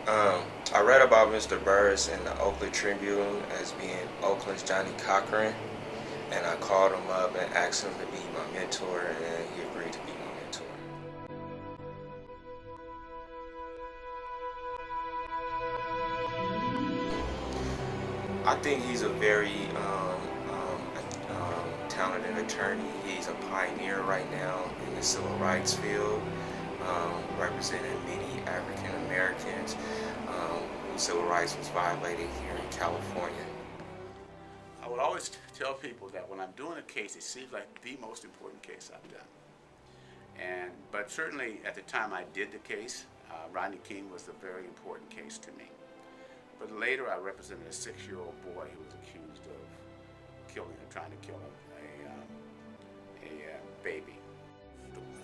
I read about Mr. Burris in the Oakland Tribune as being Oakland's Johnny Cochran, and I called him up and asked him to be my mentor, and he agreed to be my mentor. I think he's a very talented attorney. He's a pioneer right now in the civil rights field, representing many African Americans whose civil rights was violated here in California. I would always tell people that when I'm doing a case, it seems like the most important case I've done. But certainly at the time I did the case, Rodney King was a very important case to me. But later I represented a 6-year-old boy who was accused of trying to kill a baby.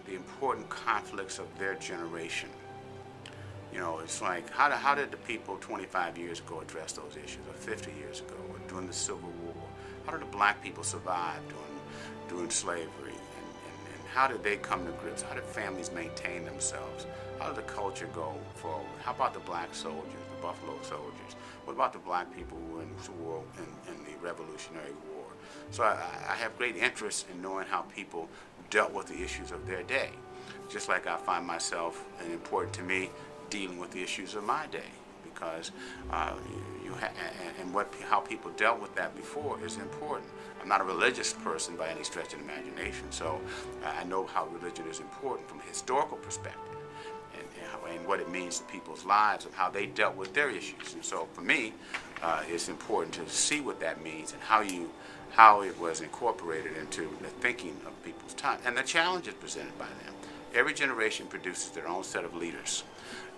The important conflicts of their generation. You know, it's like, how did the people 25 years ago address those issues, or 50 years ago, or during the Civil War? How did the black people survive during slavery? And how did they come to grips? How did families maintain themselves? How did the culture go forward? How about the black soldiers, the Buffalo Soldiers? What about the black people who were in the Revolutionary War? So I have great interest in knowing how people dealt with the issues of their day. Just like I find myself, and important to me, dealing with the issues of my day, because how people dealt with that before is important. I'm not a religious person by any stretch of the imagination, so I know how religion is important from a historical perspective, and what it means to people's lives and how they dealt with their issues. And so for me, it's important to see what that means and how it was incorporated into the thinking of people's time and the challenges presented by them. Every generation produces their own set of leaders,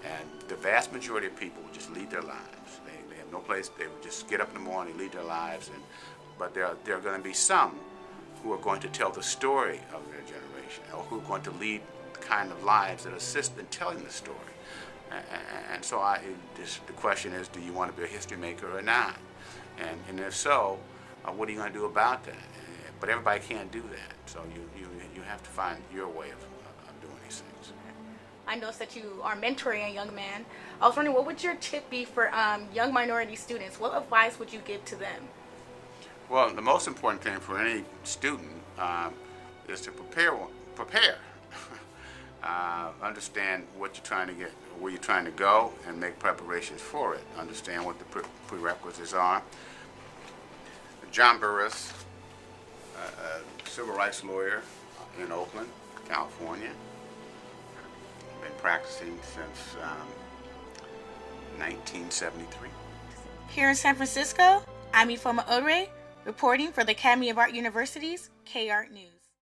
and the vast majority of people will just lead their lives. They have no place. They will just get up in the morning, lead their lives, but there are going to be some who are going to tell the story of their generation, or who are going to lead the kind of lives that assist in telling the story. And so the question is, do you want to be a history maker or not? And if so, what are you going to do about that? But everybody can't do that, so you have to find your way of doing these things. I noticed that you are mentoring a young man. I was wondering, what would your tip be for young minority students? What advice would you give to them? Well, the most important thing for any student is to prepare. Understand what you're trying to get, where you're trying to go, and make preparations for it. Understand what the prerequisites are. John Burris, a civil rights lawyer in Oakland, California. Been practicing since 1973. Here in San Francisco, I'm Ifoma Odre, reporting for the Academy of Art University's K-Art News.